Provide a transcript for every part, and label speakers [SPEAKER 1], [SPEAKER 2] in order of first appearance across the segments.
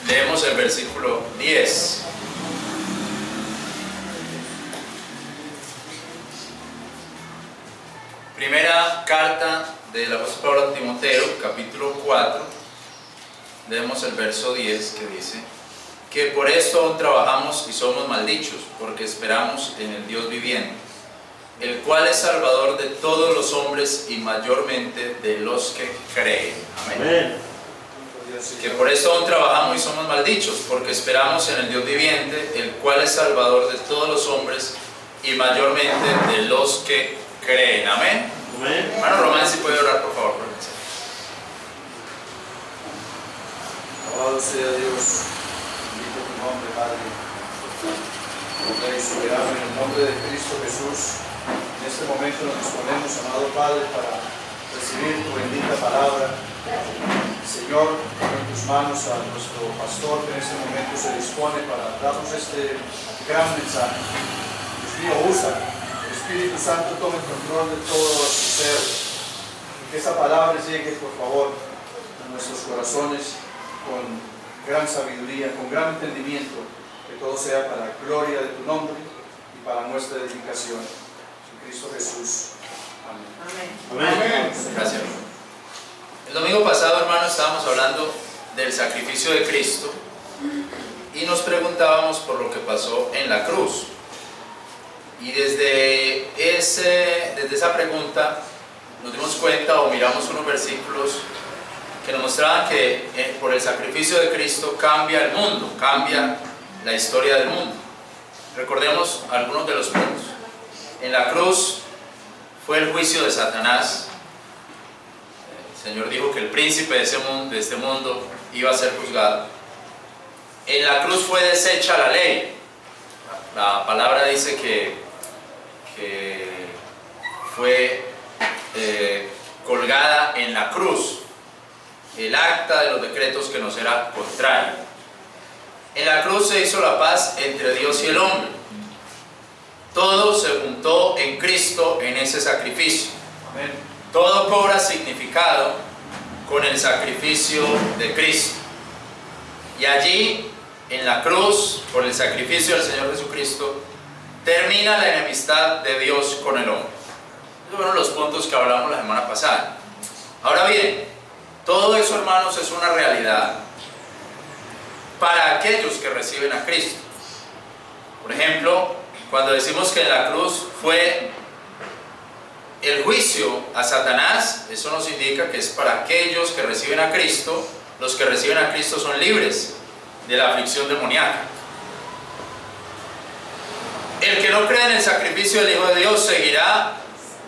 [SPEAKER 1] Leemos el versículo 10. Primera carta del apóstol Pablo a Timoteo, capítulo 4. Leemos el verso 10 que dice: que por esto aún trabajamos y somos maldichos, porque esperamos en el Dios viviente, el cual es salvador de todos los hombres y mayormente de los que creen. Amén.
[SPEAKER 2] Amén.
[SPEAKER 1] Que por esto aún trabajamos y somos maldichos, porque esperamos en el Dios viviente, el cual es salvador de todos los hombres y mayormente de los que creen. Amén.
[SPEAKER 2] Amén.
[SPEAKER 1] Hermano Román, si puede orar por favor por el mensaje.
[SPEAKER 3] Alabado sea Dios, bendito tu nombre, Padre. Rey soberano, en el nombre de Cristo Jesús, en este momento nos disponemos, amado Padre, para recibir tu bendita palabra. Señor, en tus manos a nuestro pastor que en este momento se dispone para darnos este gran mensaje. Dios mío, usa. El Espíritu Santo tome control de todo su ser. Y que esa palabra llegue, por favor, a nuestros corazones con gran sabiduría, con gran entendimiento, que todo sea para la gloria de tu nombre y para nuestra edificación. En Cristo Jesús. Amén.
[SPEAKER 2] Amén.
[SPEAKER 1] Gracias. El domingo pasado, hermano, estábamos hablando del sacrificio de Cristo y nos preguntábamos por lo que pasó en la cruz. Y desde esa pregunta nos dimos cuenta o miramos unos versículos que nos mostraban que por el sacrificio de Cristo cambia el mundo, cambia la historia del mundo. Recordemos algunos de los puntos. En la cruz fue el juicio de Satanás. El Señor dijo que el príncipe de este mundo iba a ser juzgado. En la cruz fue deshecha la ley. La palabra dice que fue colgada en la cruz el acta de los decretos que nos era contrario. En la cruz se hizo la paz entre Dios y el hombre. Todo se juntó en Cristo en ese sacrificio.
[SPEAKER 3] Amén.
[SPEAKER 1] Todo cobra significado con el sacrificio de Cristo. Y allí, en la cruz, por el sacrificio del Señor Jesucristo, termina la enemistad de Dios con el hombre. Esos fueron los puntos que hablamos la semana pasada. Ahora bien, todo eso, hermanos, es una realidad para aquellos que reciben a Cristo. Por ejemplo, cuando decimos que en la cruz fue el juicio a Satanás, eso nos indica que es para aquellos que reciben a Cristo. Los que reciben a Cristo son libres de la aflicción demoníaca. El que no cree en el sacrificio del Hijo de Dios seguirá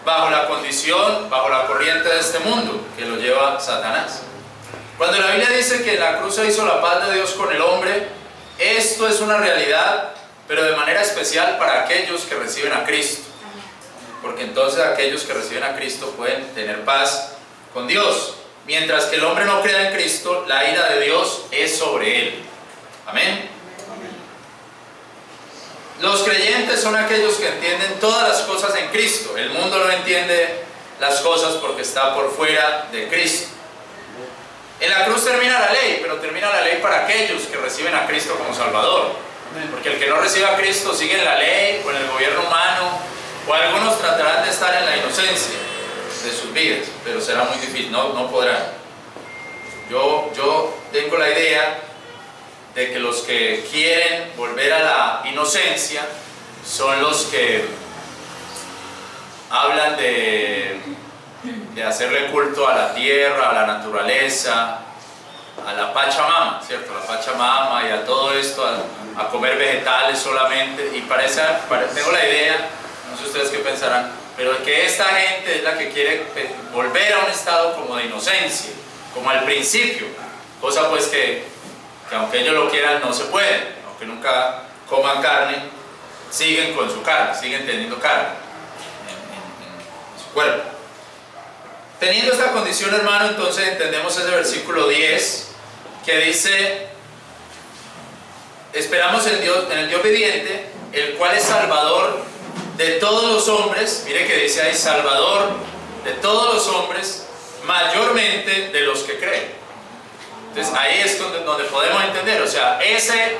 [SPEAKER 1] bajo la condición, bajo la corriente de este mundo que lo lleva Satanás. Cuando la Biblia dice que en la cruz se hizo la paz de Dios con el hombre, esto es una realidad, pero de manera especial para aquellos que reciben a Cristo. Porque entonces aquellos que reciben a Cristo pueden tener paz con Dios. Mientras que el hombre no crea en Cristo, la ira de Dios es sobre él. Amén. Los creyentes son aquellos que entienden todas las cosas en Cristo. El mundo no entiende las cosas porque está por fuera de Cristo. En la cruz termina la ley, pero termina la ley para aquellos que reciben a Cristo como Salvador. Porque el que no recibe a Cristo sigue en la ley o en el gobierno humano, o algunos tratarán de estar en la inocencia de sus vidas, pero será muy difícil, no podrán. Yo tengo la idea de que los que quieren volver a la inocencia son los que hablan de hacerle culto a la tierra, a la naturaleza, a la Pachamama, ¿cierto? A la Pachamama y a todo esto, a comer vegetales solamente. Y tengo la idea, no sé ustedes qué pensarán, pero que esta gente es la que quiere volver a un estado como de inocencia, como al principio, cosa pues que aunque ellos lo quieran no se puede, aunque nunca coman carne, siguen con su carne, siguen teniendo carne en su cuerpo. Teniendo esta condición, hermano, entonces entendemos ese versículo 10 que dice: esperamos en el Dios viviente, el cual es salvador de todos los hombres. Mire que dice ahí, salvador de todos los hombres, mayormente de los que creen. Entonces ahí es donde podemos entender, o sea, ese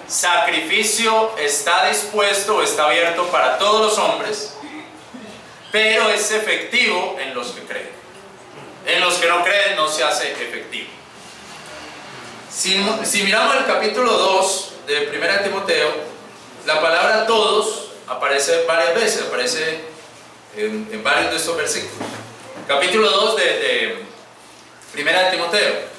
[SPEAKER 1] sacrificio está dispuesto o está abierto para todos los hombres, pero es efectivo en los que creen. En los que no creen no se hace efectivo. Si miramos el capítulo 2 de 1 Timoteo, la palabra todos aparece varias veces, aparece en varios de estos versículos. Capítulo 2 de 1 Timoteo.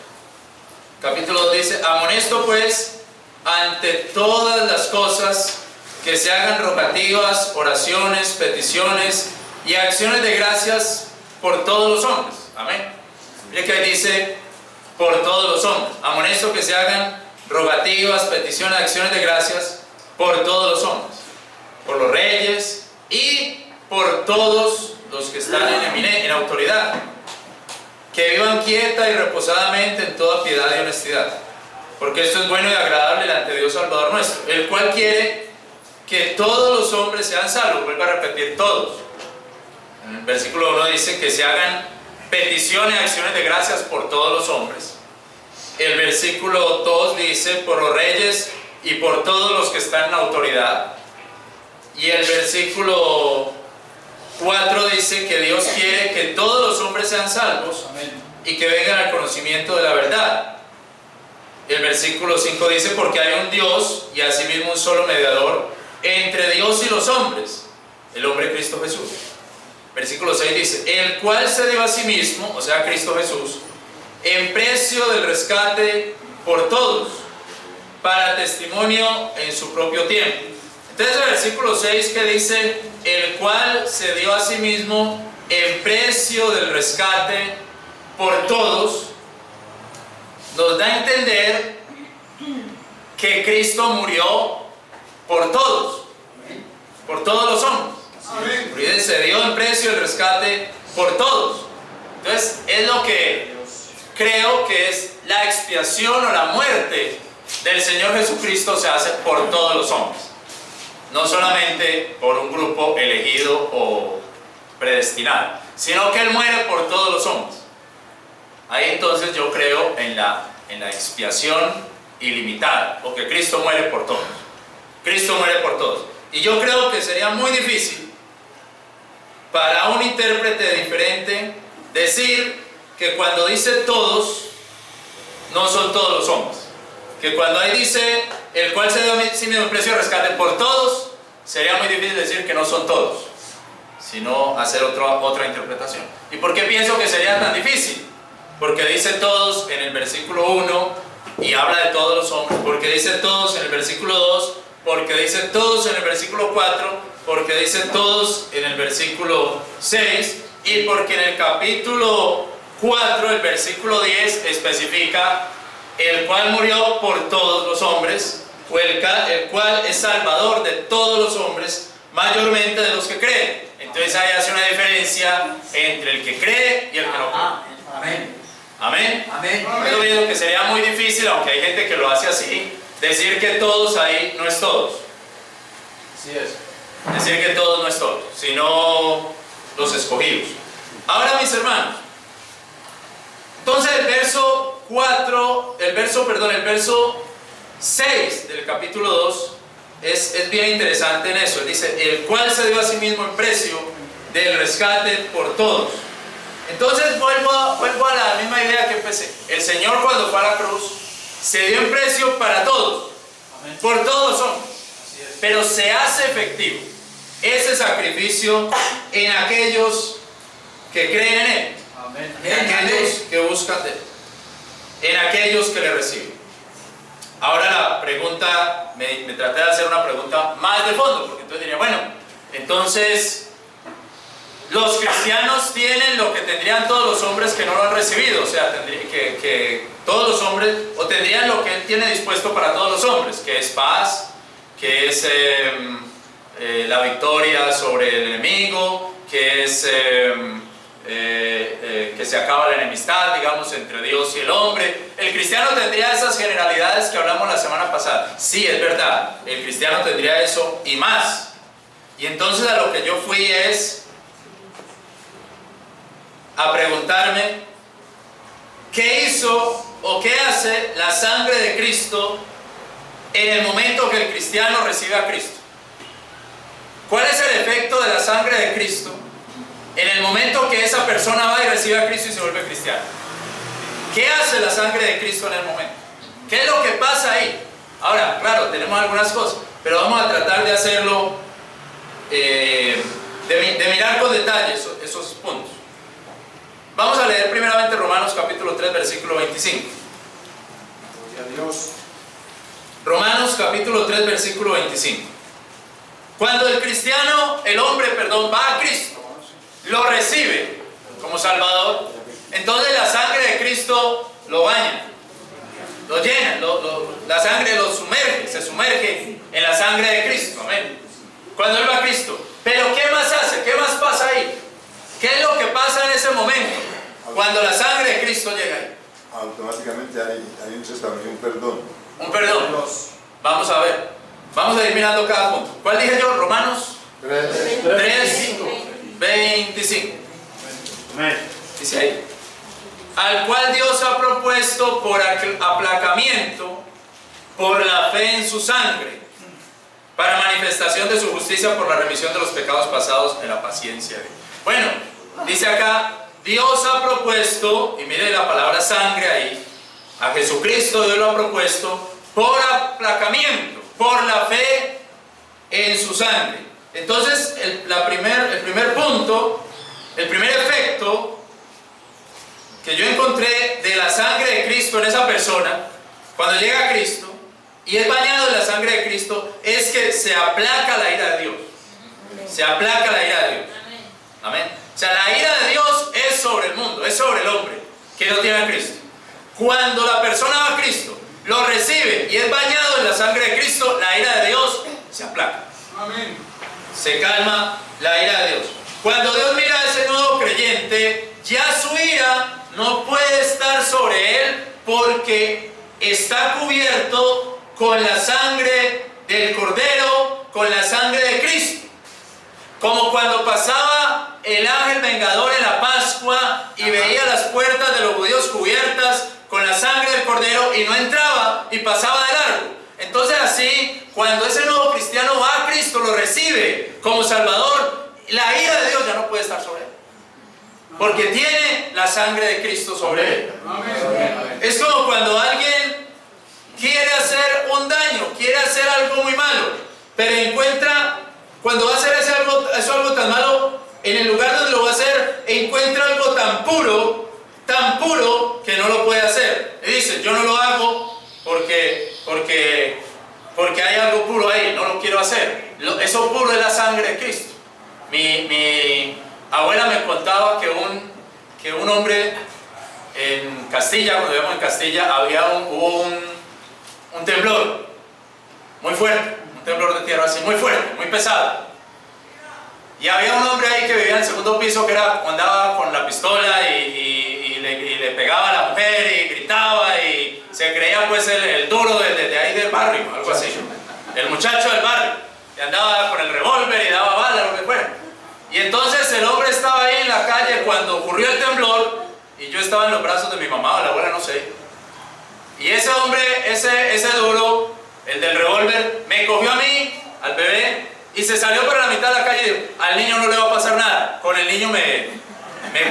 [SPEAKER 1] Capítulo 2 dice: amonesto pues ante todas las cosas que se hagan rogativas, oraciones, peticiones y acciones de gracias por todos los hombres. Amén. Mire que ahí dice por todos los hombres. Amonesto que se hagan rogativas, peticiones, acciones de gracias por todos los hombres, por los reyes y por todos los que están en autoridad, que vivan quieta y reposadamente en toda piedad y honestidad, porque esto es bueno y agradable delante de Dios Salvador nuestro, el cual quiere que todos los hombres sean salvos. Vuelvo a repetir, todos. En el versículo 1 dice que se hagan peticiones y acciones de gracias por todos los hombres. El versículo 2 dice por los reyes y por todos los que están en autoridad. Y el versículo 4 dice que Dios quiere que todos los hombres sean salvos. Amén. Y que vengan al conocimiento de la verdad. El versículo 5 dice porque hay un Dios y asimismo un solo mediador entre Dios y los hombres, el hombre Cristo Jesús. Versículo 6 dice: el cual se dio a sí mismo, o sea Cristo Jesús, en precio del rescate por todos, para testimonio en su propio tiempo. Entonces el versículo 6 que dice el cual se dio a sí mismo en precio del rescate por todos, nos da a entender que Cristo murió por todos los hombres. Sí, se dio en precio el rescate por todos. Entonces es lo que creo que es la expiación o la muerte del Señor Jesucristo, se hace por todos los hombres, no solamente por un grupo elegido o predestinado, sino que Él muere por todos los hombres. Ahí entonces yo creo en la expiación ilimitada, porque Cristo muere por todos. Cristo muere por todos. Y yo creo que sería muy difícil para un intérprete diferente decir que cuando dice todos, no son todos los hombres. Que cuando ahí dice el cual se dio a sí mismo el precio de rescate por todos, sería muy difícil decir que no son todos, sino hacer otra interpretación. ¿Y por qué pienso que sería tan difícil? Porque dice todos en el versículo 1 y habla de todos los hombres, porque dice todos en el versículo 2, porque dice todos en el versículo 4, porque dice todos en el versículo 6, y porque en el capítulo 4, el versículo 10 especifica el cual murió por todos los hombres, o el cual es salvador de todos los hombres, mayormente de los que creen. Entonces ahí hace una diferencia entre el que cree y el que no cree. Amén. Amén. Amén. Yo digo que sería muy difícil, aunque hay gente que lo hace así, decir que todos ahí no es todos. Así es. Decir que todos no es todos, sino los escogidos. Ahora, mis hermanos, entonces el verso 6 del capítulo 2 es bien interesante en eso. Él dice, el cual se dio a sí mismo en precio del rescate por todos. Entonces vuelvo a la misma idea que empecé. El Señor, cuando fue a la cruz, se dio en precio para todos. Amén. Por todos los hombres. Pero se hace efectivo ese sacrificio en aquellos que creen en Él. Amén. En aquellos que buscan de Él, en aquellos que le reciben. Ahora la pregunta, me traté de hacer una pregunta más de fondo, porque entonces diría, bueno, entonces los cristianos tienen lo que tendrían todos los hombres que no lo han recibido, o sea, que todos los hombres, o tendrían lo que Él tiene dispuesto para todos los hombres, que es paz, que es la victoria sobre el enemigo, que es que se acaba la enemistad, digamos, entre Dios y el hombre. El cristiano tendría esas generalidades que hablamos la semana pasada. Sí, es verdad, el cristiano tendría eso y más. Y entonces a lo que yo fui es a preguntarme, ¿qué hizo o qué hace la sangre de Cristo en el momento que el cristiano recibe a Cristo? ¿Cuál es el efecto de la sangre de Cristo en el momento que esa persona va y recibe a Cristo y se vuelve cristiano? ¿Qué hace la sangre de Cristo en el momento? ¿Qué es lo que pasa ahí? Ahora, claro, tenemos algunas cosas, pero vamos a tratar de hacerlo, de mirar con detalle esos puntos. Vamos a leer primeramente Romanos capítulo 3, versículo 25.
[SPEAKER 3] Gloria a Dios.
[SPEAKER 1] Romanos capítulo 3, versículo 25. Cuando el cristiano, el hombre, perdón, va a Cristo, lo recibe como Salvador, entonces la sangre de Cristo lo baña, lo llena, la sangre lo sumerge, se sumerge en la sangre de Cristo, amén. Cuando él va a Cristo. Pero ¿qué más hace? ¿Qué más pasa ahí? ¿Qué es lo que pasa en ese momento cuando la sangre de Cristo llega ahí?
[SPEAKER 2] Automáticamente hay un restablece un perdón.
[SPEAKER 1] Un perdón. Vamos a ver. Vamos a ir mirando cada punto. ¿Cuál dije yo? Romanos 3, 25. Dice ahí: al cual Dios ha propuesto por aplacamiento, por la fe en su sangre, para manifestación de su justicia por la remisión de los pecados pasados en la paciencia de Dios. Bueno, dice acá, Dios ha propuesto, y mire la palabra sangre ahí, a Jesucristo Dios lo ha propuesto por aplacamiento, por la fe en su sangre. Entonces, el primer punto, el primer efecto que yo encontré de la sangre de Cristo en esa persona, cuando llega a Cristo y es bañado en la sangre de Cristo, es que se aplaca la ira de Dios. Se aplaca la ira de Dios. Amén. O sea, la ira de Dios es sobre el mundo, es sobre el hombre que no tiene a Cristo. Cuando la persona va a Cristo, lo recibe y es bañado en la sangre de Cristo, la ira de Dios se aplaca.
[SPEAKER 3] Amén.
[SPEAKER 1] Se calma la ira de Dios. Cuando Dios mira a ese nuevo creyente, ya su ira no puede estar sobre él porque está cubierto con la sangre del Cordero, con la sangre de Cristo. Como cuando pasaba el ángel vengador en la Pascua y veía las puertas de los judíos cubiertas con la sangre del Cordero y no entraba y pasaba de largo. Entonces así, cuando ese nuevo cristiano va a Cristo, lo recibe como Salvador, la ira de Dios ya no puede estar sobre él, porque tiene la sangre de Cristo sobre él. Es como cuando alguien quiere hacer un daño, quiere hacer algo muy malo, pero encuentra, cuando va a hacer algo tan malo, en el lugar donde lo va a hacer, encuentra algo tan puro que no lo puede hacer. Y dice, yo no lo hago porque hay algo puro ahí, no lo quiero hacer. Eso puro es la sangre de Cristo. Mi abuela me contaba que un hombre en Castilla, cuando vivíamos en Castilla, hubo un temblor muy fuerte, un temblor de tierra así, muy fuerte, muy pesado. Y había un hombre ahí que vivía en el segundo piso que andaba con la pistola y le pegaba a la mujer y gritaba y se creía pues el duro de ahí del barrio, algo así. El muchacho del barrio, que andaba con el revólver y daba balas, lo que fuera. Y entonces el hombre estaba ahí en la calle cuando ocurrió el temblor y yo estaba en los brazos de mi mamá o la abuela, no sé. Y ese hombre, ese duro, el del revólver, me cogió a mí, al bebé, y se salió para la mitad de la calle y dijo, al niño no le va a pasar nada, con el niño me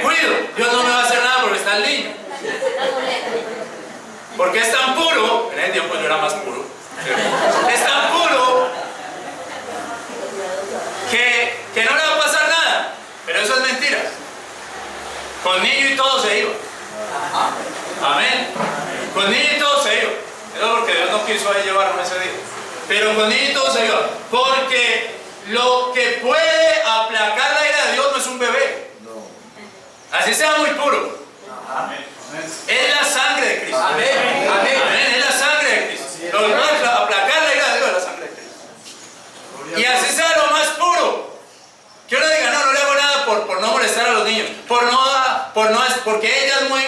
[SPEAKER 1] cuido, Dios no me va a hacer nada porque está el niño. Porque es tan puro, en ese tiempo yo era más puro, es tan puro que no le va a pasar nada, pero eso es mentira. Con niño y todo se iba. Amén. Con niño y todo se iba. Eso es porque Dios no quiso ahí llevarme ese día. Pero con niño y todo se iba. Porque lo que puede aplacar la ira de Dios no es un bebé. Así sea muy puro. Es la sangre de Cristo.
[SPEAKER 3] Amén.
[SPEAKER 1] Amén. Es la sangre de Cristo. Lo que puede aplacar la ira de Dios es la sangre de Cristo. Y así sea lo más puro. Que uno diga, no le hago nada por no molestar a los niños, porque ella es muy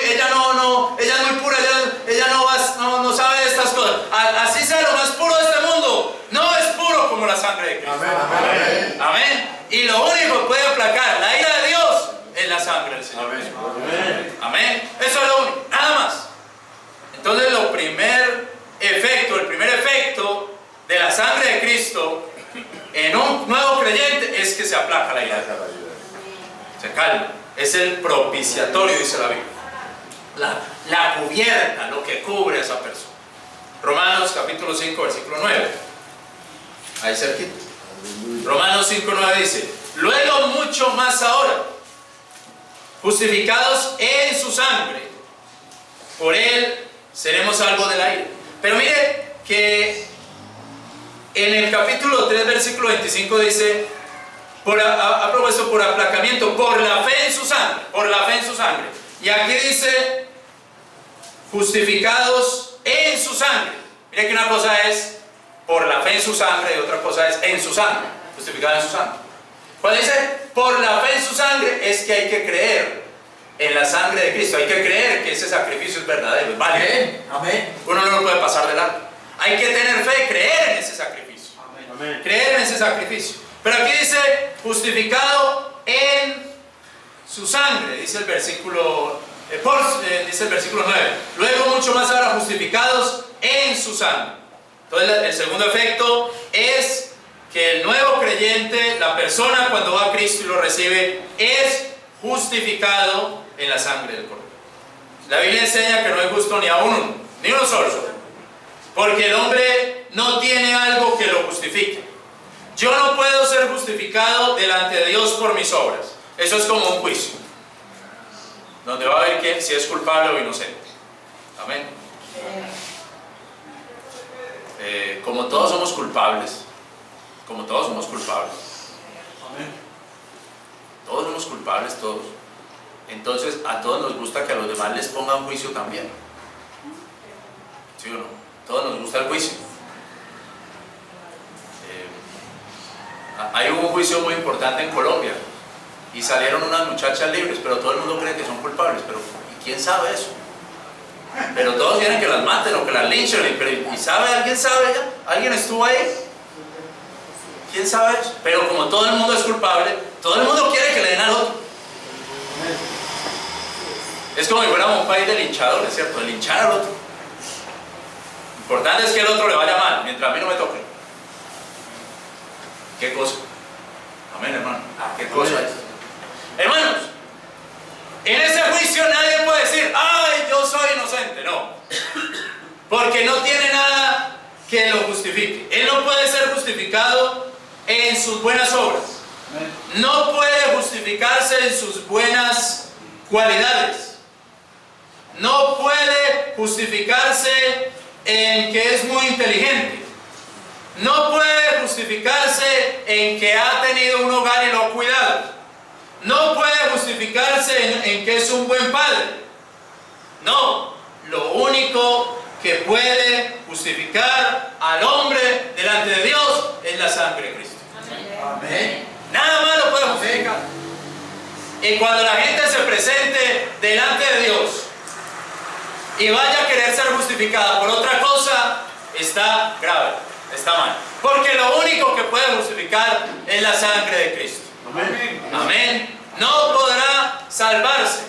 [SPEAKER 1] pura, ella no sabe de estas cosas. Así sea lo más puro de este mundo, no es puro como la sangre de Cristo.
[SPEAKER 2] Amén.
[SPEAKER 1] Amén. Y lo único que puede aplacar la ira de Dios es la sangre del Señor.
[SPEAKER 2] Amén.
[SPEAKER 1] Amén. Eso es lo único, nada más. primer efecto, el primer efecto de la sangre de Cristo en un nuevo creyente es que se aplaca la ira. Se calma. Es el propiciatorio, dice la Biblia. La cubierta, lo que cubre a esa persona. Romanos capítulo 5, versículo 9. Ahí cerquita. Romanos 5, 9 dice: luego mucho más ahora, justificados en su sangre, por él seremos salvos del aire. Pero mire que en el capítulo 3, versículo 25 dice, ha propuesto por aplacamiento, por la fe en su sangre, por la fe en su sangre. Y aquí dice, justificados en su sangre. Mire que una cosa es por la fe en su sangre y otra cosa es en su sangre, justificados en su sangre. Cuando dice por la fe en su sangre, es que hay que creer en la sangre de Cristo, hay que creer que ese sacrificio es verdadero, ¿vale?
[SPEAKER 4] Amén.
[SPEAKER 1] Uno no lo puede pasar de largo. Hay que tener fe, creer en ese sacrificio.
[SPEAKER 4] Amén.
[SPEAKER 1] Creer en ese sacrificio. Pero aquí dice justificado en su sangre, dice el versículo dice el versículo 9. Luego mucho más ahora justificados en su sangre. Entonces el segundo efecto es que el nuevo creyente, la persona cuando va a Cristo y lo recibe, es justificado en la sangre del Cordero. La Biblia enseña que no hay justo ni a uno, ni uno solo, porque el hombre no tiene algo que lo justifique. Yo no puedo ser justificado delante de Dios por mis obras. Eso es como un juicio, donde va a ver quién, si es culpable o inocente. Amén. Como todos somos culpables, como todos somos culpables.
[SPEAKER 4] Amén.
[SPEAKER 1] Todos somos culpables, todos. Entonces a todos nos gusta que a los demás les pongan juicio también. ¿Sí o no? Todos nos gusta el juicio. Hay un juicio muy importante en Colombia y salieron unas muchachas libres, pero todo el mundo cree que son culpables. Pero ¿y quién sabe eso? Pero todos quieren que las maten o que las linchen. ¿Y sabe? ¿Alguien sabe ya? ¿Alguien estuvo ahí? ¿Quién sabe eso? Pero como todo el mundo es culpable, todo el mundo quiere que le den al otro. Es como si fuéramos un país de linchadores, ¿cierto? De linchar al otro. Lo importante es que el otro le vaya mal, mientras a mí no me toque. ¿Qué cosa? Amén, hermano. ¿Qué cosa es? Hermanos, en ese juicio nadie puede decir, ¡ay, yo soy inocente! No. Porque no tiene nada que lo justifique. Él no puede ser justificado en sus buenas obras. No puede justificarse en sus buenas cualidades. No puede justificarse en que es muy inteligente. No puede justificarse en que ha tenido un hogar y lo ha cuidado. No puede justificarse en que es un buen padre. No, lo único que puede justificar al hombre delante de Dios es la sangre de Cristo.
[SPEAKER 4] Amén.
[SPEAKER 1] Nada más lo puede justificar. Y cuando la gente se presente delante de Dios y vaya a querer ser justificada por otra cosa, está grave, está mal. Porque lo único que puede justificar es la sangre de Cristo.
[SPEAKER 4] Amén.
[SPEAKER 1] Amén. No podrá salvarse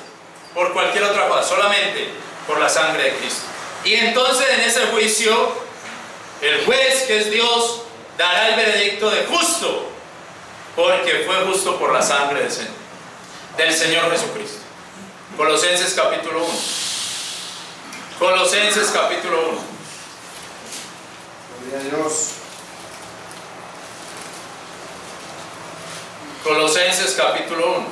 [SPEAKER 1] por cualquier otra cosa, solamente por la sangre de Cristo. Y entonces en ese juicio, el juez, que es Dios, dará el veredicto de justo, porque fue justo por la sangre del Señor Jesucristo. Colosenses capítulo 1. Colosenses capítulo 1.
[SPEAKER 3] Gloria a Dios.
[SPEAKER 1] Colosenses capítulo 1.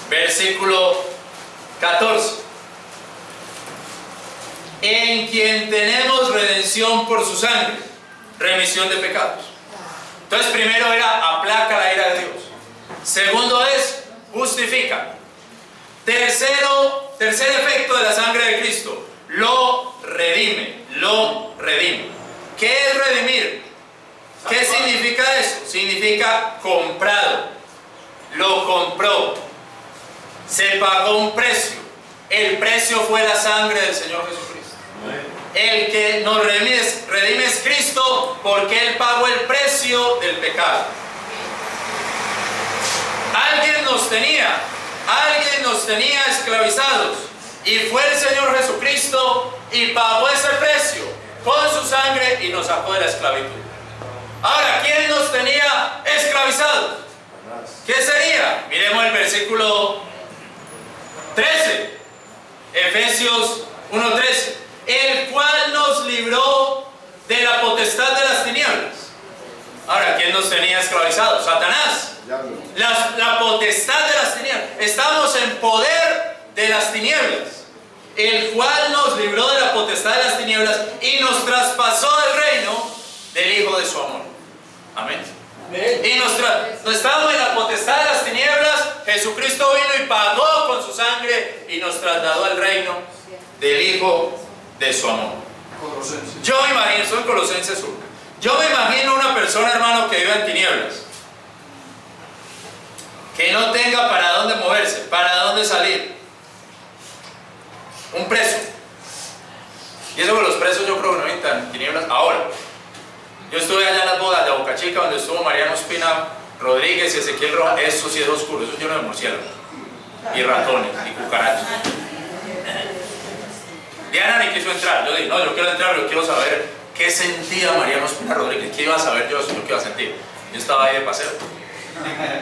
[SPEAKER 1] Versículo 14. En quien tenemos redención por su sangre, remisión de pecados. Entonces primero era aplaca la ira de Dios. Segundo es justifica. Tercer efecto de la sangre de Cristo, lo redime, lo redime. ¿Qué es redimir? ¿Qué significa eso? Significa comprado. Lo compró. Se pagó un precio. El precio fue la sangre del Señor Jesucristo. El que nos redime es Cristo, porque Él pagó el precio del pecado. Alguien nos tenía esclavizados, y fue el Señor Jesucristo Jesucristo y pagó ese precio con su sangre y nos sacó de la esclavitud. Ahora, ¿quién nos tenía esclavizados? ¿Qué sería? Miremos el versículo 13, Efesios 1:13, el cual nos libró de la potestad de las tinieblas. Ahora, ¿quién nos tenía esclavizados? Satanás. La potestad de las tinieblas. Estamos en poder de las tinieblas, el cual nos libró de la potestad de las tinieblas y nos traspasó el reino del Hijo de su amor. Amén. Y no estábamos en la potestad de las tinieblas. Jesucristo vino y pagó con su sangre y nos trasladó al reino del Hijo de su amor. Yo me imagino, soy Colosenses 1. Yo me imagino una persona, hermano, que viva en tinieblas, que no tenga para dónde moverse, para dónde salir. Un preso. Y eso con los presos yo creo que no necesitan tinieblas ahora. Yo estuve allá en las bodas de Boca Chica, donde estuvo Mariano Espina Rodríguez y Ezequiel Rojas. Eso sí es oscuro, eso es lleno de murciélagos y ratones y cucarachas. Diana ni quiso entrar. Yo dije, no, yo quiero entrar, pero quiero saber qué sentía Mariano Espina Rodríguez. ¿Qué iba a saber yo? ¿Qué iba a sentir? Yo estaba ahí de paseo.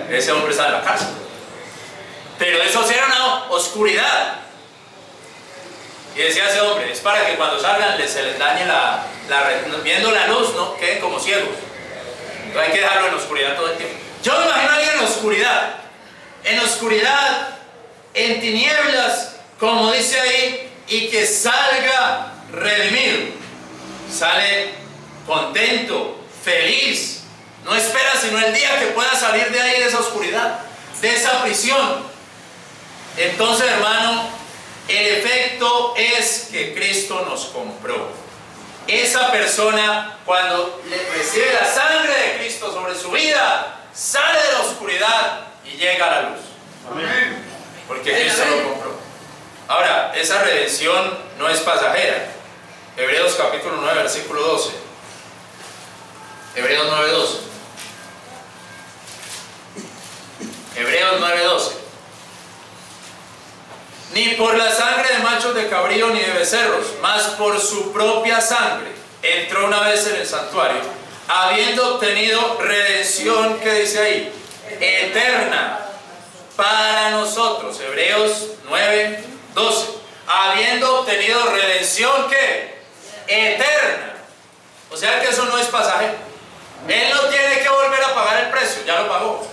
[SPEAKER 1] Ese hombre está en la cárcel. Pero eso sí era una oscuridad. Y decía ese hombre, es para que cuando salgan se les dañe viendo la luz, ¿no? Queden como ciegos. Entonces hay que dejarlo en la oscuridad todo el tiempo. Yo me imagino a alguien en oscuridad, en tinieblas, como dice ahí, y que salga redimido. Sale contento, feliz. No espera sino el día que pueda salir de ahí, de esa oscuridad, de esa prisión. Entonces, hermano, el efecto es que Cristo nos compró. Esa persona, cuando recibe la sangre de Cristo sobre su vida, sale de la oscuridad y llega a la luz.
[SPEAKER 4] Amén.
[SPEAKER 1] Porque Cristo lo compró. Ahora, esa redención no es pasajera. Hebreos capítulo 9, versículo 12. Hebreos 9, 12. Hebreos 9, 12. Ni por la sangre de machos de cabrío ni de becerros, mas por su propia sangre entró una vez en el santuario, habiendo obtenido redención, ¿qué dice ahí? Eterna para nosotros. Hebreos 9, 12. Habiendo obtenido redención, ¿qué? Eterna. O sea que eso no es pasajero. Él no tiene que volver a pagar el precio, ya lo pagó.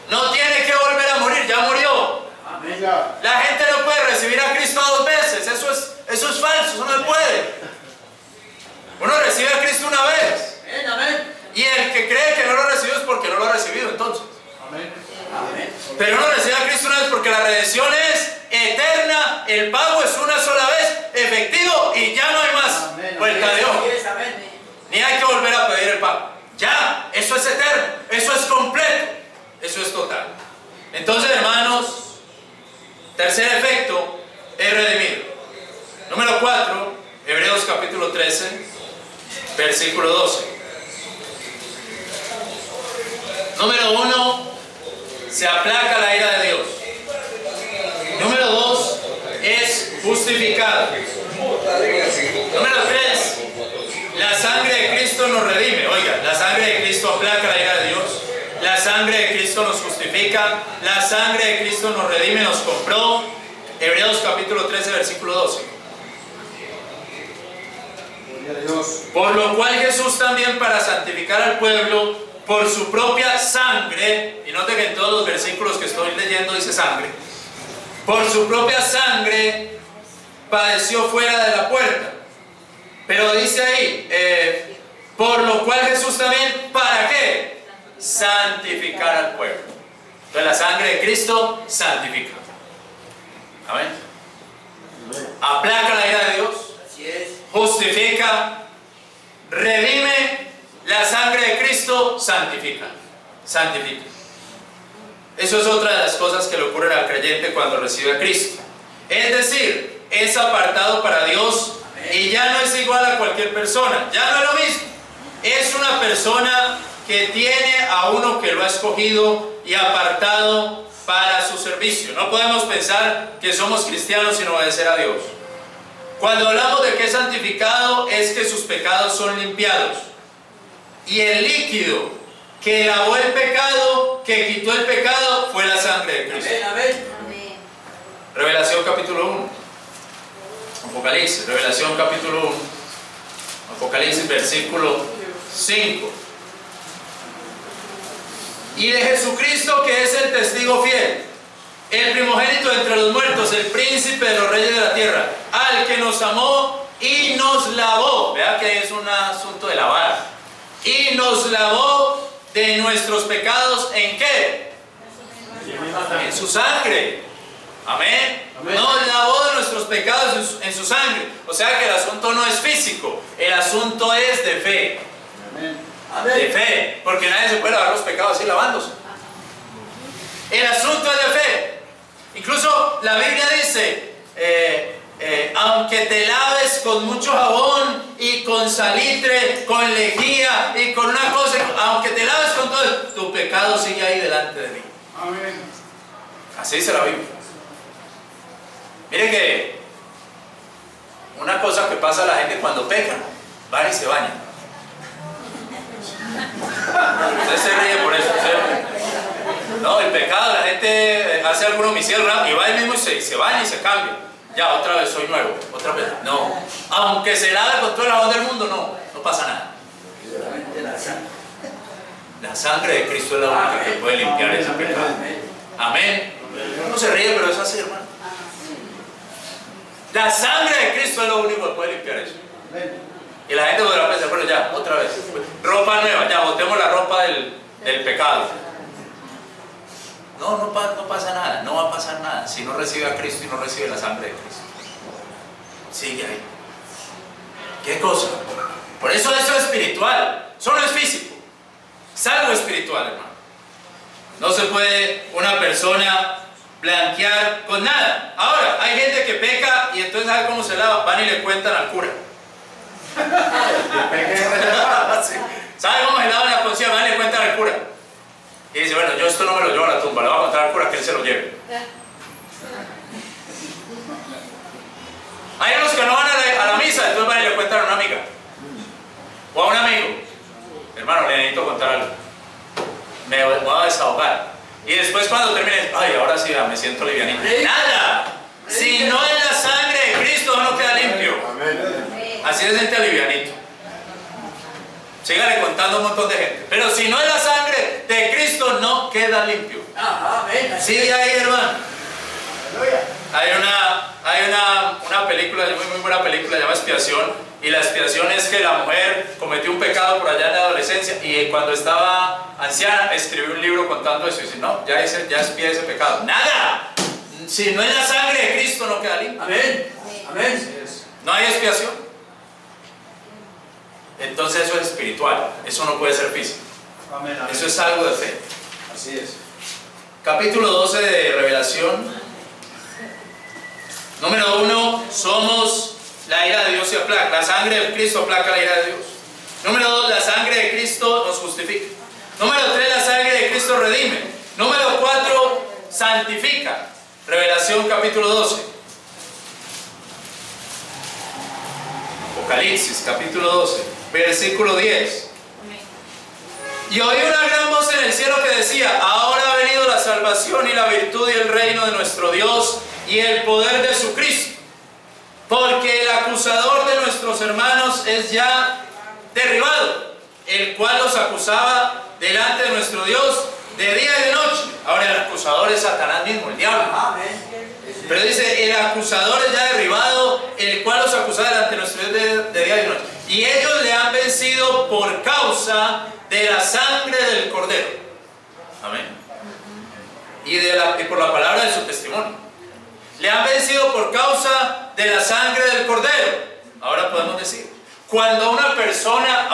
[SPEAKER 1] No tiene que volver a morir, ya murió. La gente no puede recibir a Cristo dos veces, eso es falso, eso no se puede. Uno recibe a Cristo una vez. Y el que cree que no lo ha recibido es porque no lo ha recibido entonces. Pero uno recibe a Cristo una vez porque la redención es eterna, el pago es una sola vez, efectivo, y ya no hay más vuelta de hoja. Ni hay que volver a pedir el pago. Ya, eso es eterno, eso es completo, eso es total. Entonces, hermanos, tercer efecto es redimido. Número 4, Hebreos capítulo 13, versículo 12. Número 1, se aplaca la ira de Dios. Número 2, es justificado. Número 3, la sangre de Cristo nos redime. Oiga, la sangre de Cristo aplaca la ira de Dios. La sangre de Cristo nos justifica. La sangre de Cristo nos redime, nos compró. Hebreos capítulo 13, versículo 12. Por lo cual Jesús también, para santificar al pueblo por su propia sangre, y note que en todos los versículos que estoy leyendo dice sangre, por su propia sangre padeció fuera de la puerta. Pero dice ahí, por lo cual Jesús también, ¿para qué? Santificar al pueblo. Entonces la sangre de Cristo santifica. Amén. Aplaca la ira de Dios, justifica, redime. La sangre de Cristo santifica. Santifica. Eso es otra de las cosas que le ocurren al creyente cuando recibe a Cristo. Es decir, es apartado para Dios y ya no es igual a cualquier persona. Ya no es lo mismo. Es una persona que tiene a uno que lo ha escogido y apartado para su servicio. No podemos pensar que somos cristianos sin obedecer a Dios. Cuando hablamos de que es santificado, es que sus pecados son limpiados. Y el líquido que lavó el pecado, que quitó el pecado, fue la sangre de Cristo.
[SPEAKER 4] Amén.
[SPEAKER 1] Revelación capítulo 1. Apocalipsis, Revelación capítulo 1. Apocalipsis versículo 5. Y de Jesucristo, que es el testigo fiel, el primogénito entre los muertos, el príncipe de los reyes de la tierra, al que nos amó y nos lavó. Vea que es un asunto de lavar. Y nos lavó de nuestros pecados, ¿en qué? En su sangre. Amén. Nos lavó de nuestros pecados en su sangre. O sea que el asunto no es físico, el asunto es de fe. De fe, porque nadie se puede lavar los pecados así lavándose. El asunto es de fe. Incluso la Biblia dice, aunque te laves con mucho jabón y con salitre, con lejía y con una cosa, aunque te laves con todo, tu pecado sigue ahí delante de mí.
[SPEAKER 4] Amén.
[SPEAKER 1] Así dice la Biblia. Mire que una cosa que pasa a la gente cuando peca, van y se bañan. Usted se ríe por eso, ¿sí? No, el pecado, la gente hace algún homicidio y va él mismo y se baña y se cambia. Ya, otra vez soy nuevo, otra vez. No, aunque se lave con todo el jabón del mundo, no pasa nada. La sangre de Cristo es la única que puede limpiar ese pecado. Amén. Uno se ríe, pero es así, hermano. La sangre de Cristo es lo único que puede limpiar eso. Y la gente podrá pensar, bueno, ya, otra vez. Ropa nueva, ya, botemos la ropa del pecado. No pasa nada, no va a pasar nada si no recibe a Cristo y no recibe la sangre de Cristo. Sigue ahí. ¿Qué cosa? Por eso es espiritual, eso no es físico. Es algo espiritual, hermano. No se puede una persona blanquear con nada. Ahora, hay gente que peca y entonces ¿sabe cómo se lava? Van y le cuentan al cura. Sí. ¿Sabe cómo se lava la conciencia? Van y le cuentan al cura. Y dice, bueno, yo esto no me lo llevo a la tumba, le voy a contar al cura que él se lo lleve. Hay unos que no van a la misa, entonces van y le cuentan a una amiga o a un amigo. Hermano, le necesito contar algo. Me voy a desahogar. Y después cuando termine, ay, ahora sí, me siento livianito. ¡Nada! Si no es la sangre de Cristo, no queda limpio. Así se siente livianito. Sígale contando a un montón de gente. Pero si no es la sangre de Cristo, no queda limpio. Sigue ahí, hermano. Hay una película, muy buena película, se llama Expiación. Y la expiación es que la mujer cometió un pecado por allá en la adolescencia y cuando estaba anciana escribió un libro contando eso y dice, no, ya expía ese pecado. ¡Nada! Si no es la sangre de Cristo, no queda limpio.
[SPEAKER 4] Amén. Amén.
[SPEAKER 1] No hay expiación. Entonces eso es espiritual, eso no puede ser físico.
[SPEAKER 4] Amén.
[SPEAKER 1] Eso es algo de fe.
[SPEAKER 3] Así es.
[SPEAKER 1] Capítulo 12 de Revelación. Número 1, somos la ira de Dios se aplaca. La sangre de Cristo aplaca la ira de Dios. Número 2, la sangre de Cristo nos justifica. Número 3, la sangre de Cristo redime. Número 4, santifica. Revelación capítulo 12. Apocalipsis capítulo 12, versículo 10. Y oí una gran voz en el cielo que decía, ahora ha venido la salvación y la virtud y el reino de nuestro Dios y el poder de su Cristo. Porque el acusador de nuestros hermanos es ya derribado, el cual los acusaba delante de nuestro Dios de día y de noche. Ahora el acusador es Satanás mismo, el diablo. Pero dice, el acusador es ya derribado, el cual los acusaba delante de nuestro Dios de día y de noche. Y ellos le han vencido por causa de la sangre del Cordero. Amén. Y por la palabra de su testimonio. Le han vencido por causa de la sangre del Cordero. Ahora podemos decir, cuando una persona,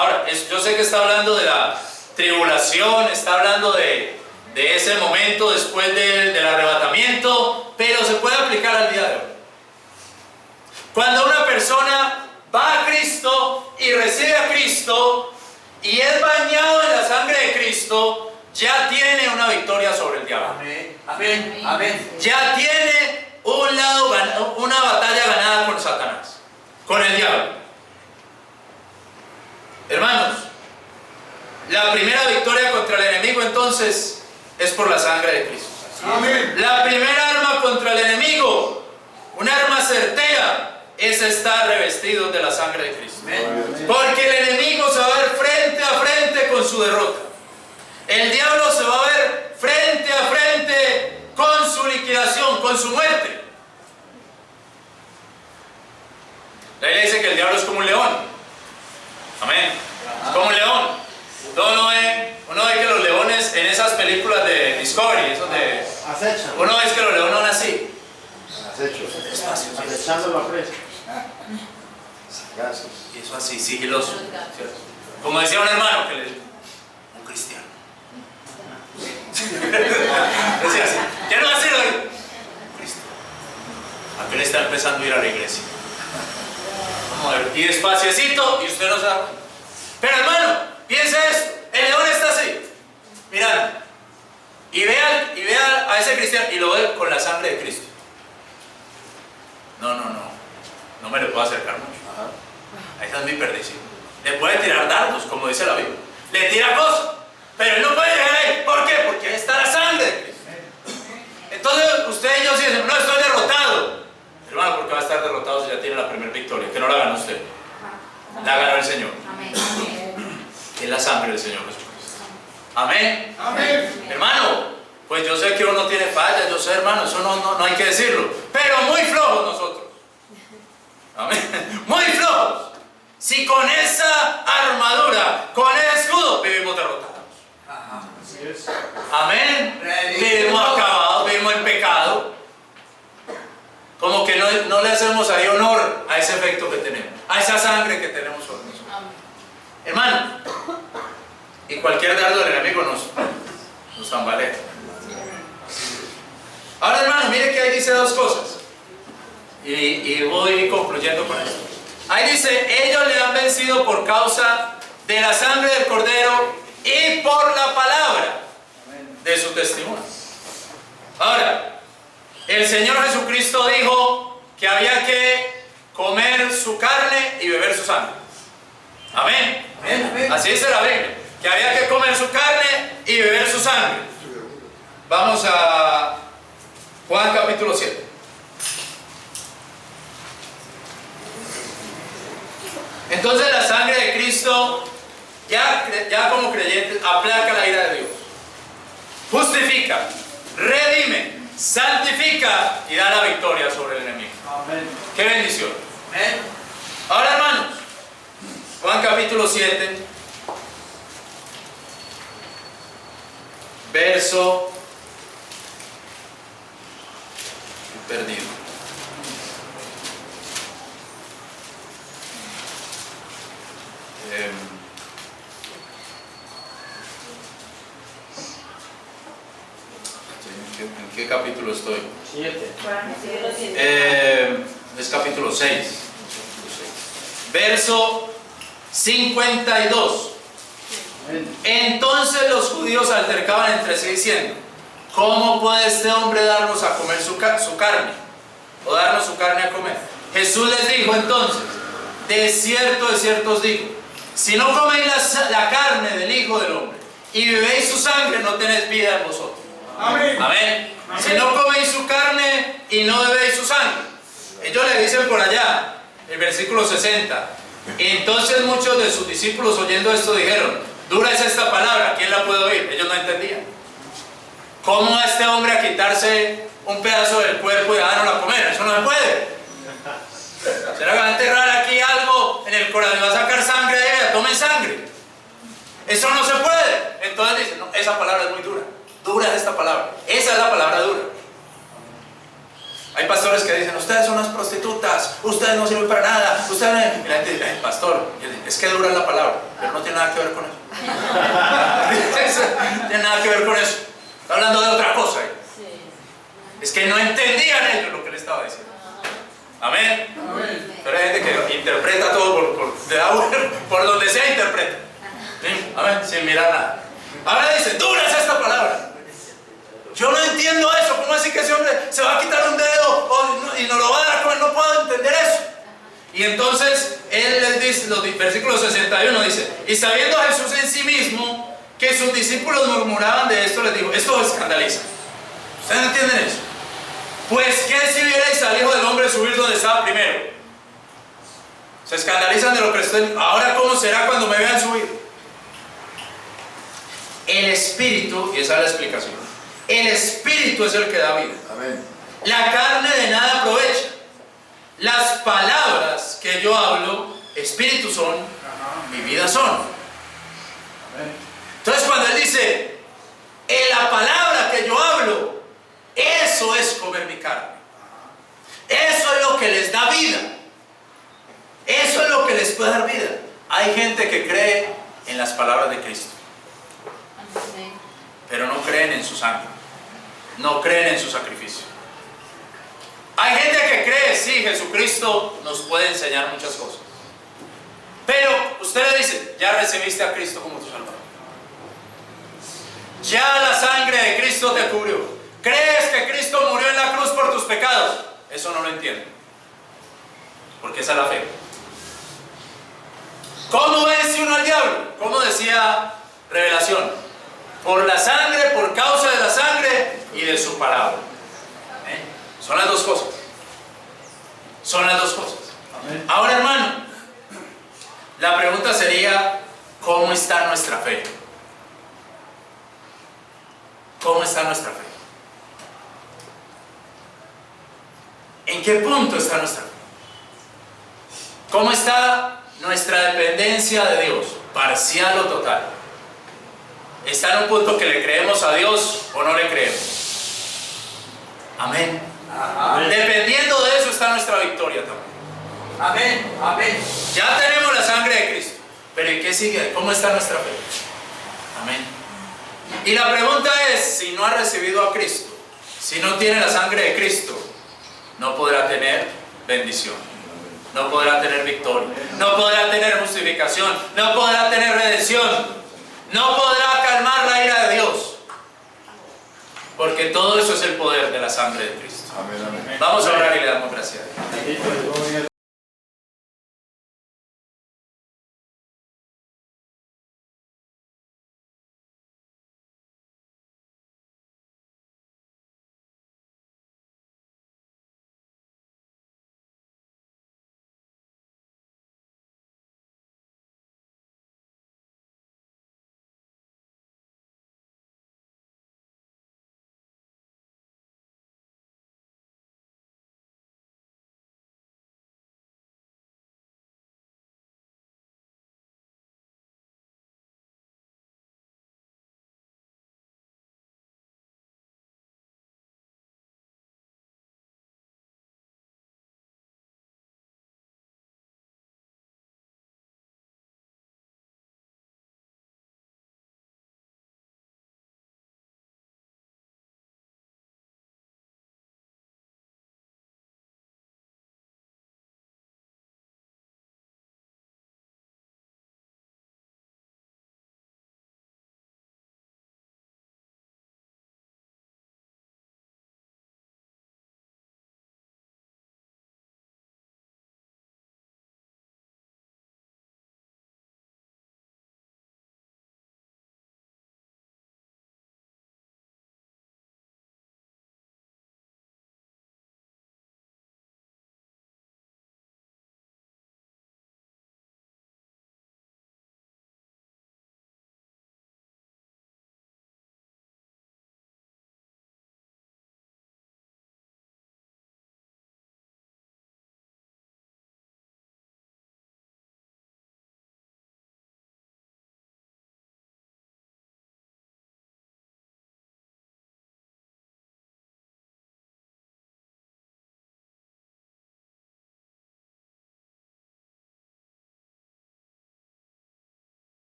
[SPEAKER 1] yo sé que está hablando de la tribulación, está hablando de ese momento después del arrebatamiento, pero se puede aplicar al día de hoy. Cuando una persona va a Cristo y recibe a Cristo y es bañado en la sangre de Cristo, ya tiene una victoria sobre el diablo.
[SPEAKER 4] Amén. Amén. Amén.
[SPEAKER 1] Ya tiene una batalla ganada con Satanás. con el diablo. Hermanos, la primera victoria contra el enemigo entonces es por la sangre de Cristo.
[SPEAKER 4] Amén.
[SPEAKER 1] La primera arma contra el enemigo, una arma certera, es estar revestidos de la sangre de Cristo. Porque el enemigo se va a ver frente a frente con su derrota. El diablo se va a ver frente a frente con su liquidación, con su muerte. La Biblia dice que el diablo es como un león. Amén. Es como un león. Uno ve que los leones en esas películas de Discovery, esos de...
[SPEAKER 5] Acechan.
[SPEAKER 1] Uno ve que los leones son así.
[SPEAKER 2] Acecho.
[SPEAKER 5] Acechando la presa.
[SPEAKER 2] Gases.
[SPEAKER 1] Y eso así, sigiloso. ¿Cierto? Como decía un hermano que le dijo, un cristiano. Decía así, ¿qué no va a hacer hoy? Un cristiano. Aquel está empezando a ir a la iglesia. Vamos a ver, y despaciecito, y usted no sabe. Pero hermano, piensa esto, el león está así, mirando. Y vea a ese cristiano y lo ve con la sangre de Cristo. No me le puedo acercar mucho. Ahí está mi perdición. Le puede tirar dardos, como dice la Biblia. Le tira cosas, pero él no puede llegar ahí. ¿Por qué? Porque ahí está la sangre de Cristo. Entonces usted y yo sí dicen, no, estoy derrotado. Hermano, ¿por qué va a estar derrotado si ya tiene la primera victoria? Que no la ganó usted. La ganó el Señor. Es la sangre del Señor Jesucristo. Amén.
[SPEAKER 4] Amén.
[SPEAKER 1] Hermano, pues yo sé que uno tiene fallas, yo sé, hermano, eso no hay que decirlo. Pero muy flojos nosotros. Amén. Muy flojos. Si con esa armadura, con el escudo, vivimos derrotados.
[SPEAKER 5] Así es.
[SPEAKER 1] Amén. Vivimos acabados, vivimos en pecado. Como que no le hacemos ahí honor a ese efecto que tenemos, a esa sangre que tenemos sobre nosotros. Hermano, y cualquier dardo del enemigo nos tambalea. Ahora, hermano, mire que ahí dice dos cosas. Y voy concluyendo con esto. Ahí dice, ellos le han vencido por causa de la sangre del Cordero y por la palabra de su testimonio. Ahora, el Señor Jesucristo dijo que había que comer su carne y beber su sangre. Amén. Así dice la Biblia, que había que comer su carne y beber su sangre. Vamos a Juan capítulo 7. Entonces la sangre de Cristo, ya como creyentes, aplaca la ira de Dios. Justifica, redime, santifica y da la victoria sobre el enemigo.
[SPEAKER 4] Amén.
[SPEAKER 1] ¡Qué bendición!
[SPEAKER 4] Amén.
[SPEAKER 1] Ahora, hermanos, Juan capítulo 7, verso... perdido. ¿En qué capítulo estoy?
[SPEAKER 5] 7.
[SPEAKER 1] Es capítulo 6. Verso 52. Entonces los judíos altercaban entre sí diciendo, ¿cómo puede este hombre darnos a comer su carne? O darnos su carne a comer. Jesús les dijo entonces, de cierto os digo, si no coméis la carne del Hijo del Hombre y bebéis su sangre, no tenéis vida en vosotros.
[SPEAKER 4] Amén.
[SPEAKER 1] Amén. Si no coméis su carne y no bebéis su sangre. Ellos le dicen por allá, el versículo 60. Entonces muchos de sus discípulos oyendo esto dijeron, dura es esta palabra, ¿quién la puede oír? Ellos no entendían. ¿Cómo va este hombre a quitarse un pedazo del cuerpo y a darnos a comer? Eso no se puede. ¿Será que va a enterrar aquí algo en el corazón y va a sacar sangre de ella? Tomen sangre. Eso no se puede. Entonces dicen, no, esa palabra es muy dura. Dura es esta palabra. Esa es la palabra dura. Hay pastores que dicen, ustedes son unas prostitutas, ustedes no sirven para nada, ustedes no... Y la gente dice, pastor, es que dura es la palabra, pero no tiene nada que ver con eso. No tiene nada que ver con eso. Está hablando de otra cosa. Es que no entendían ellos lo que le estaba diciendo. Amén.
[SPEAKER 4] Amén.
[SPEAKER 1] Pero hay gente que interpreta todo por donde sea interpreta. ¿Sí? Amén. Sin mirar nada. Ahora dice, dura es esta palabra. Yo no entiendo eso. ¿Cómo así que ese hombre se va a quitar un dedo y nos lo va a dar a comer? No puedo entender eso. Y entonces él les dice, versículo 61 dice, y sabiendo Jesús en sí mismo que sus discípulos murmuraban de esto, les dijo, esto os escandaliza. ¿Ustedes no entienden eso? Pues ¿qué si vierais al Hijo del Hombre subir donde estaba primero? Se escandalizan de lo que estoy. Ahora ¿cómo será cuando me vean subir? El Espíritu, y esa es la explicación, el Espíritu es el que da vida.
[SPEAKER 2] Amén.
[SPEAKER 1] La carne de nada aprovecha. Las palabras que yo hablo, Espíritu son, mi vida son. Entonces cuando él dice, en la palabra que yo hablo, eso es comer mi carne. Eso es lo que les da vida. Eso es lo que les puede dar vida. Hay gente que cree en las palabras de Cristo, pero no creen en su sangre, no creen en su sacrificio. Hay gente que cree, sí, Jesucristo nos puede enseñar muchas cosas, pero usted le dice, ya recibiste a Cristo como tu Salvador, ya la sangre de Cristo te cubrió, crees que Cristo murió en la cruz por tus pecados. Eso no lo entienden, porque esa es la fe. ¿Cómo vence uno al diablo? ¿Cómo decía Revelación? Por la sangre, por causa de la sangre y de su palabra. Son las dos cosas. Son las dos cosas. Amén. Ahora, hermano, la pregunta sería, ¿cómo está nuestra fe? ¿Cómo está nuestra fe? ¿En qué punto está nuestra fe? ¿Cómo está nuestra dependencia de Dios? ¿Parcial o total? ¿Está en un punto que le creemos a Dios o no le creemos? Amén. Amén. Dependiendo de eso está nuestra victoria también. Amén. Amén. Ya tenemos la sangre de Cristo, pero ¿y qué sigue? ¿Cómo está nuestra fe? Amén. Y la pregunta es, si no ha recibido a Cristo, si no tiene la sangre de Cristo, no podrá tener bendición, no podrá tener victoria, no podrá tener justificación, no podrá tener redención, no podrá calmar la ira de Dios, porque todo eso es el poder de la sangre de Cristo.
[SPEAKER 2] Amén, amén.
[SPEAKER 1] Vamos a orar y le damos gracias a Dios.